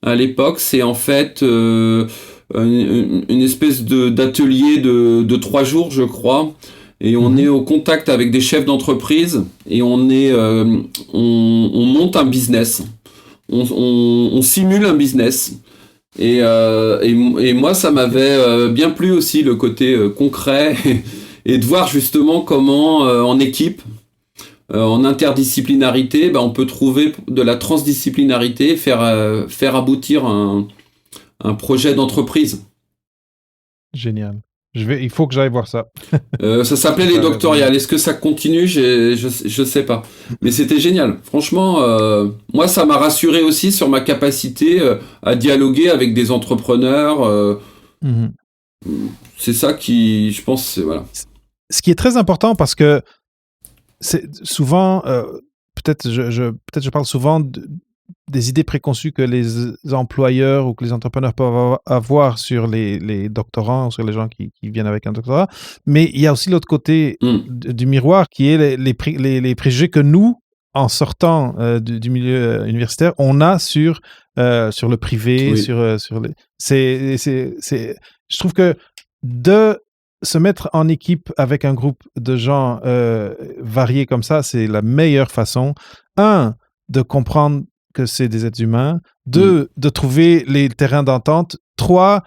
à l'époque. C'est en fait une espèce d'atelier de 3 jours, je crois, et on est au contact avec des chefs d'entreprise, et on monte un business, on simule un business. Et moi, ça m'avait bien plu aussi, le côté concret, et de voir justement comment, en équipe, en interdisciplinarité, on peut trouver de la transdisciplinarité, faire aboutir un projet d'entreprise. Génial. Il faut que j'aille voir ça. Ça s'appelait les doctoriales. Est-ce que ça continue? Je sais pas. Mais c'était génial. Franchement, moi, ça m'a rassuré aussi sur ma capacité à dialoguer avec des entrepreneurs. C'est ça qui, je pense, voilà. Ce qui est très important parce que c'est souvent, peut-être je parle souvent des idées préconçues que les employeurs ou que les entrepreneurs peuvent avoir sur les doctorants, sur les gens qui viennent avec un doctorat. Mais il y a aussi l'autre côté du miroir qui est les préjugés que nous, en sortant du milieu universitaire, on a sur le privé, sur les... Je trouve que de se mettre en équipe avec un groupe de gens variés comme ça, c'est la meilleure façon. De comprendre que c'est des êtres humains. 2, de trouver les terrains d'entente. 3,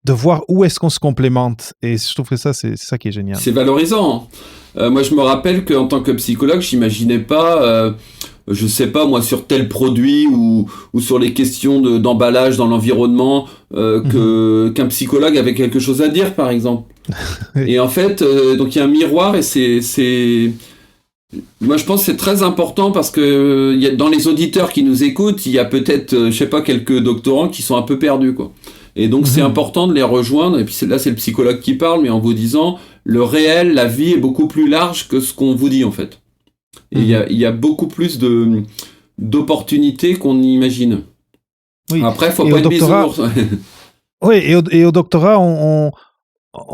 de voir où est-ce qu'on se complémente. Et je trouve que ça, c'est ça qui est génial. C'est valorisant. Moi, je me rappelle qu'en tant que psychologue, j'imaginais pas, je sais pas, moi, sur tel produit ou sur les questions d'emballage dans l'environnement, qu'un psychologue avait quelque chose à dire, par exemple. Et en fait, donc il y a un miroir et c'est... Moi, je pense que c'est très important parce que dans les auditeurs qui nous écoutent, il y a peut-être, je sais pas, quelques doctorants qui sont un peu perdus, quoi. Et donc, c'est important de les rejoindre. Et puis là, c'est le psychologue qui parle, mais en vous disant, le réel, la vie est beaucoup plus large que ce qu'on vous dit, en fait. Et il y a beaucoup plus d'opportunités qu'on imagine. Oui. Après, faut pas être bisounours. Oui, et au doctorat, on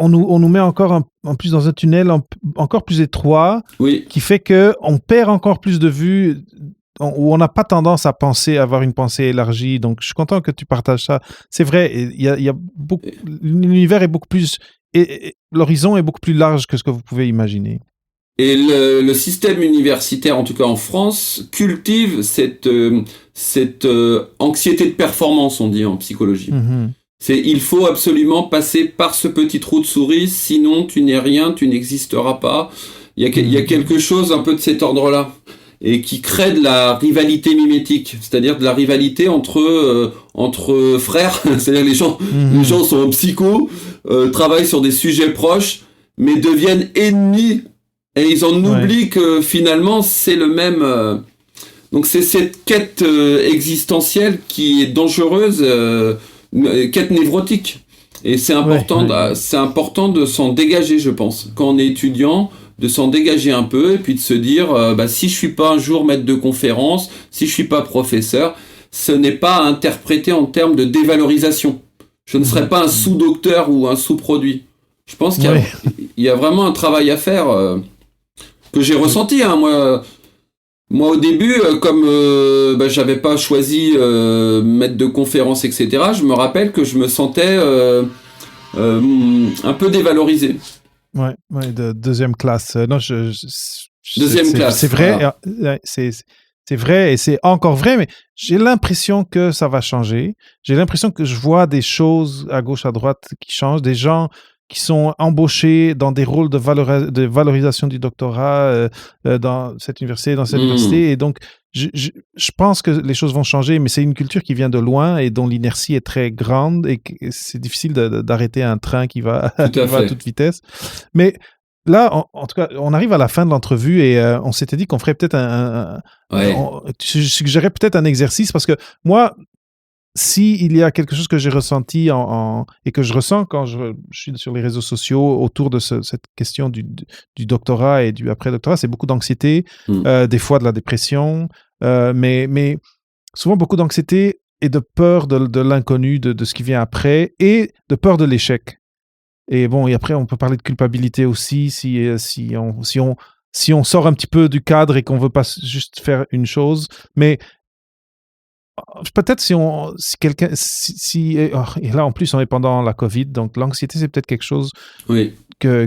nous met encore en plus dans un tunnel encore plus étroit, qui fait qu'on perd encore plus de vue, où on n'a pas tendance à avoir une pensée élargie. Donc, je suis content que tu partages ça. C'est vrai, l'univers est beaucoup plus... l'horizon est beaucoup plus large que ce que vous pouvez imaginer. Et le système universitaire, en tout cas en France, cultive cette anxiété de performance, on dit en psychologie. Il faut absolument passer par ce petit trou de souris, sinon tu n'es rien, tu n'existeras pas. Il y a quelque chose un peu de cet ordre-là, et qui crée de la rivalité mimétique, c'est-à-dire de la rivalité entre frères. C'est-à-dire les gens sont en psycho, travaillent sur des sujets proches, mais deviennent ennemis, et ils en oublient que finalement c'est le même... Donc c'est cette quête existentielle qui est dangereuse, quête névrotique, et c'est important de s'en dégager, je pense, quand on est étudiant, de s'en dégager un peu et puis de se dire si je suis pas un jour maître de conférence, si je suis pas professeur, ce n'est pas à interpréter en termes de dévalorisation. Je ne serai pas un sous-docteur ou un sous-produit. Je pense qu'il y a vraiment un travail à faire que j'ai ressenti, hein, moi, au début, comme j'avais pas choisi maître de conférence, etc., je me rappelle que je me sentais un peu dévalorisé. Ouais, de deuxième classe. Non, deuxième classe. C'est vrai, voilà. C'est vrai et c'est encore vrai, mais j'ai l'impression que ça va changer. J'ai l'impression que je vois des choses à gauche, à droite qui changent, des gens qui sont embauchés dans des rôles de valorisation du doctorat dans cette université, et donc je pense que les choses vont changer, mais c'est une culture qui vient de loin et dont l'inertie est très grande et que c'est difficile d'arrêter un train qui va à toute vitesse. Mais là, en tout cas, on arrive à la fin de l'entrevue et on s'était dit qu'on ferait peut-être je suggérais peut-être un exercice parce que moi, s'il y a quelque chose que j'ai ressenti et que je ressens quand je suis sur les réseaux sociaux autour de cette question du doctorat et du après-doctorat, c'est beaucoup d'anxiété, des fois de la dépression, mais souvent beaucoup d'anxiété et de peur de l'inconnu, de ce qui vient après, et de peur de l'échec. Et bon, et après, on peut parler de culpabilité aussi si on sort un petit peu du cadre et qu'on veut pas juste faire une chose, mais peut-être et là en plus on est pendant la COVID, donc l'anxiété c'est peut-être quelque chose que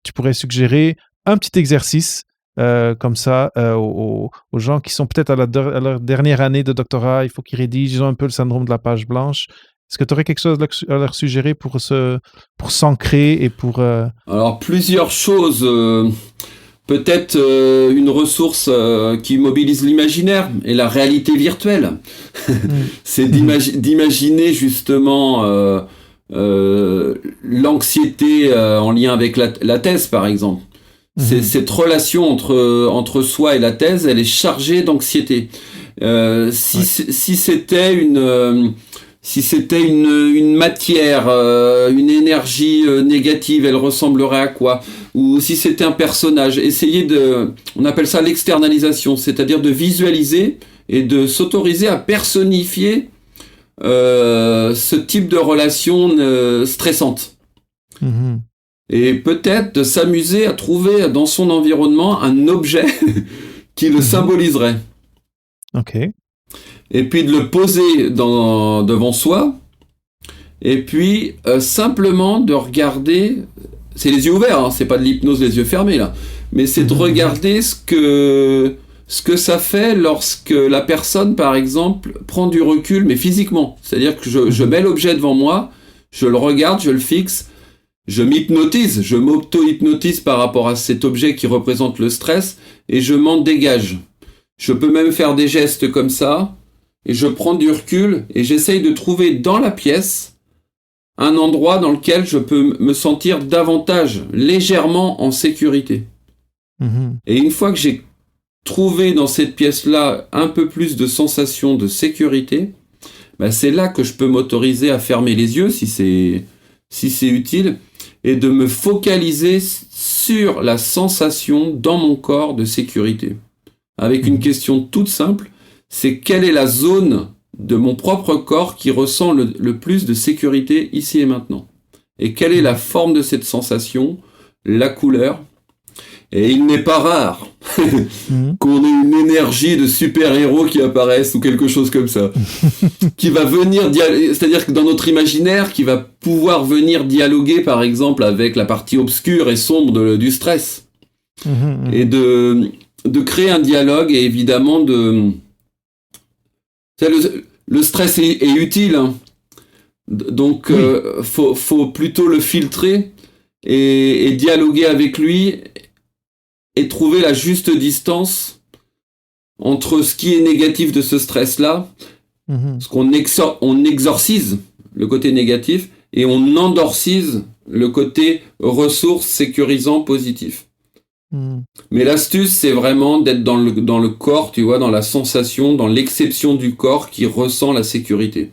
tu pourrais suggérer un petit exercice comme ça aux gens qui sont peut-être à leur dernière année de doctorat, il faut qu'ils rédigent, ils ont un peu le syndrome de la page blanche. Est-ce que tu aurais quelque chose à leur suggérer pour s'ancrer et pour... Alors plusieurs choses... Peut-être une ressource qui mobilise l'imaginaire et la réalité virtuelle. C'est d'imaginer justement l'anxiété en lien avec la thèse, par exemple. Cette relation entre soi et la thèse, elle est chargée d'anxiété. Si c'était une matière, une énergie négative, elle ressemblerait à quoi ? Ou si c'était un personnage, on appelle ça l'externalisation, c'est-à-dire de visualiser et de s'autoriser à personnifier ce type de relation stressante. Et peut-être de s'amuser à trouver dans son environnement un objet qui le symboliserait. Ok. Et puis de le poser devant soi, et puis simplement de regarder, c'est les yeux ouverts, hein, c'est pas de l'hypnose les yeux fermés là, mais c'est de regarder ce que ça fait lorsque la personne, par exemple, prend du recul, mais physiquement. C'est-à-dire que je mets l'objet devant moi, je le regarde, je le fixe, je m'hypnotise, je m'auto-hypnotise par rapport à cet objet qui représente le stress, et je m'en dégage. Je peux même faire des gestes comme ça, et je prends du recul, et j'essaye de trouver dans la pièce un endroit dans lequel je peux me sentir davantage, légèrement en sécurité. Et une fois que j'ai trouvé dans cette pièce-là un peu plus de sensation de sécurité, c'est là que je peux m'autoriser à fermer les yeux, si c'est utile, et de me focaliser sur la sensation dans mon corps de sécurité. Avec une question toute simple, c'est quelle est la zone de mon propre corps qui ressent le plus de sécurité ici et maintenant. Et quelle est la forme de cette sensation, la couleur. Et il n'est pas rare qu'on ait une énergie de super-héros qui apparaisse ou quelque chose comme ça. Qui va venir, c'est-à-dire que dans notre imaginaire, qui va pouvoir venir dialoguer par exemple avec la partie obscure et sombre du stress. Et de créer un dialogue et évidemment le stress est utile, hein. Donc faut plutôt le filtrer et dialoguer avec lui et trouver la juste distance entre ce qui est négatif de ce stress-là, parce qu'on exorcise le côté négatif et on endorcise le côté ressource, sécurisant, positif. Mais l'astuce, c'est vraiment d'être dans le corps, tu vois, dans la sensation, dans l'exception du corps qui ressent la sécurité.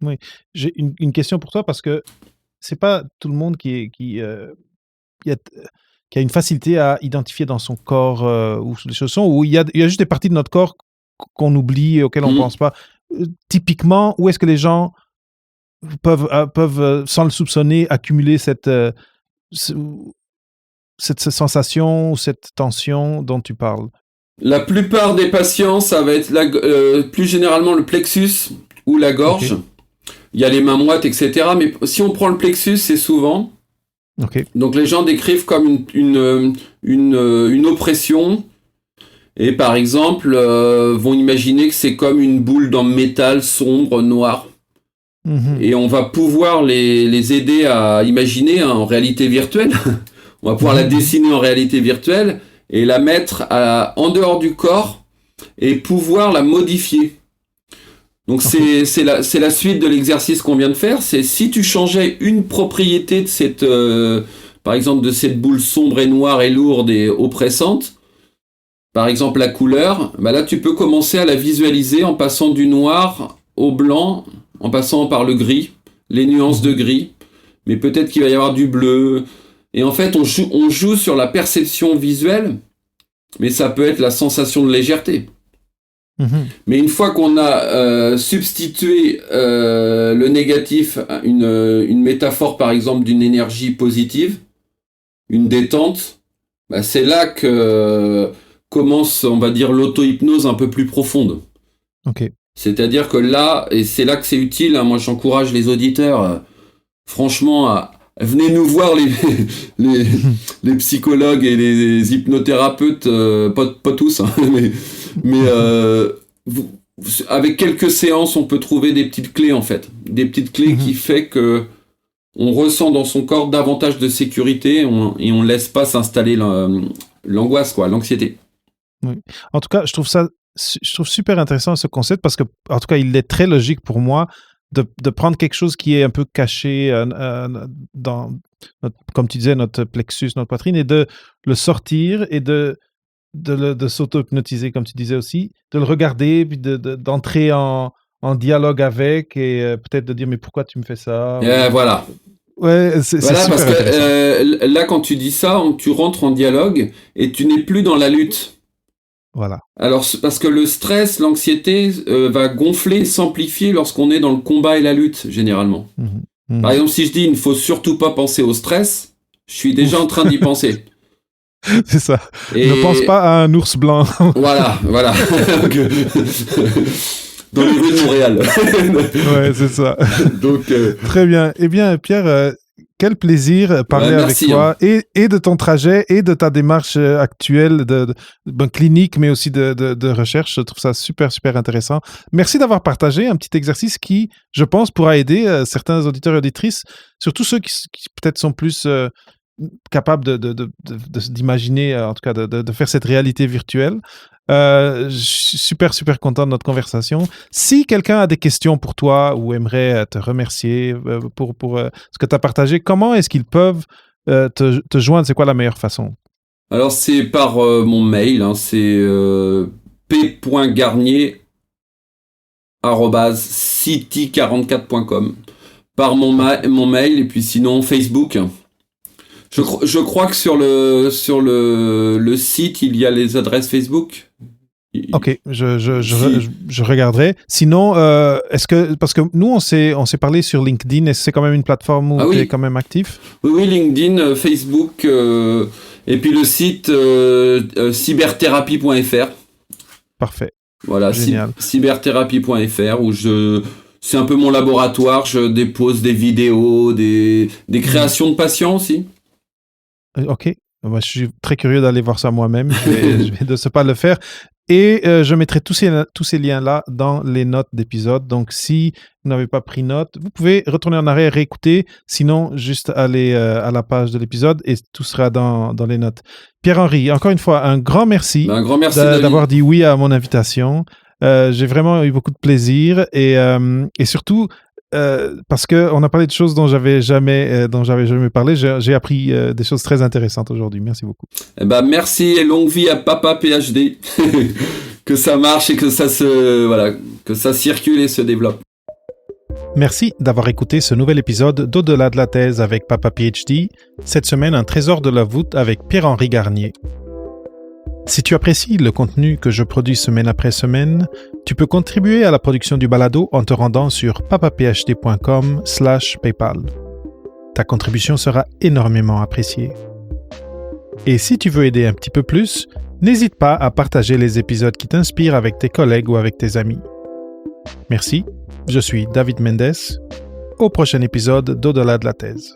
Oui, j'ai une question pour toi parce que c'est pas tout le monde qui a une facilité à identifier dans son corps où les choses sont, où il y a juste des parties de notre corps qu'on oublie et auxquelles on ne pense pas. Typiquement, où est-ce que les gens peuvent sans le soupçonner, accumuler cette sensation ou cette tension dont tu parles? La plupart des patients, ça va être plus généralement le plexus ou la gorge. Okay. Il y a les mains moites, etc. Mais si on prend le plexus, c'est souvent. Okay. Donc les gens décrivent comme une oppression. Et par exemple, vont imaginer que c'est comme une boule dans le métal sombre, noir. Et on va pouvoir les aider à imaginer en réalité virtuelle. On va pouvoir la dessiner en réalité virtuelle et la mettre en dehors du corps et pouvoir la modifier. Donc c'est la suite de l'exercice qu'on vient de faire. C'est si tu changeais une propriété de cette, par exemple de cette boule sombre et noire et lourde et oppressante, par exemple la couleur, bah là tu peux commencer à la visualiser en passant du noir au blanc, en passant par le gris, les nuances de gris, mais peut-être qu'il va y avoir du bleu. Et en fait, on joue sur la perception visuelle, mais ça peut être la sensation de légèreté. Mais une fois qu'on a substitué le négatif à une métaphore, par exemple, d'une énergie positive, une détente, bah c'est là que commence, on va dire, l'auto-hypnose un peu plus profonde. Ok. C'est-à-dire que là, et c'est là que c'est utile, hein, moi j'encourage les auditeurs, franchement, venez nous voir les psychologues et les hypnothérapeutes, pas tous, hein, mais avec quelques séances, on peut trouver des petites clés en fait, des petites clés qui fait que on ressent dans son corps davantage de sécurité et on laisse pas s'installer l'angoisse, quoi, l'anxiété. Oui. En tout cas, je trouve super intéressant ce concept parce que, en tout cas, il est très logique pour moi de prendre quelque chose qui est un peu caché dans, comme tu disais, notre plexus, notre poitrine, et de le sortir et de s'auto-hypnotiser, comme tu disais aussi, de le regarder, puis d'entrer en dialogue avec et peut-être de dire mais pourquoi tu me fais ça? Voilà. Ouais, c'est voilà, super parce que là, quand tu dis ça, tu rentres en dialogue et tu n'es plus dans la lutte. Voilà. Alors, parce que le stress, l'anxiété va gonfler, s'amplifier lorsqu'on est dans le combat et la lutte, généralement. Par exemple, si je dis il ne faut surtout pas penser au stress, je suis déjà en train d'y penser. C'est ça. Ne pense pas à un ours blanc. Voilà. Dans les rues de Montréal. Ouais, c'est ça. Donc, très bien. Eh bien, Pierre, quel plaisir parler avec toi et de ton trajet et de ta démarche actuelle clinique, mais aussi de recherche. Je trouve ça super, super intéressant. Merci d'avoir partagé un petit exercice qui, je pense, pourra aider certains auditeurs et auditrices, surtout ceux qui peut-être sont plus capables d'imaginer, en tout cas, de faire cette réalité virtuelle. Je suis super, super content de notre conversation. Si quelqu'un a des questions pour toi ou aimerait te remercier pour ce que tu as partagé, comment est-ce qu'ils peuvent te joindre? C'est quoi la meilleure façon? Alors, c'est par mon mail, hein, c'est p.garnier@city44.com. Par mon mail, et puis sinon Facebook. Je crois que sur le site, il y a les adresses Facebook. Ok, je regarderai. Sinon, parce que nous, on s'est parlé sur LinkedIn, est-ce que c'est quand même une plateforme où tu es quand même actif? Oui, LinkedIn, Facebook, et puis le site cyberthérapie.fr. Parfait. Voilà, cyberthérapie.fr, où c'est un peu mon laboratoire, je dépose des vidéos, des créations de patients aussi. Ok, moi, je suis très curieux d'aller voir ça moi-même, je vais de ce pas le faire. Et je mettrai tous ces liens-là dans les notes d'épisode. Donc, si vous n'avez pas pris note, vous pouvez retourner en arrière et réécouter. Sinon, juste aller à la page de l'épisode et tout sera dans les notes. Pierre-Henri, encore une fois, un grand merci, d'avoir dit oui à mon invitation. J'ai vraiment eu beaucoup de plaisir et surtout, parce qu'on a parlé de choses dont j'avais jamais parlé, j'ai appris des choses très intéressantes aujourd'hui. Merci beaucoup. Eh ben, merci et longue vie à Papa PhD. Que ça marche et que ça circule et se développe. Merci d'avoir écouté ce nouvel épisode d'Au-delà de la thèse avec Papa PhD. Cette semaine, un trésor de la voûte avec Pierre-Henri Garnier. Si tu apprécies le contenu que je produis semaine après semaine, tu peux contribuer à la production du balado en te rendant sur papaphd.com/paypal. Ta contribution sera énormément appréciée. Et si tu veux aider un petit peu plus, n'hésite pas à partager les épisodes qui t'inspirent avec tes collègues ou avec tes amis. Merci, je suis David Mendes. Au prochain épisode d'Au-delà de la thèse.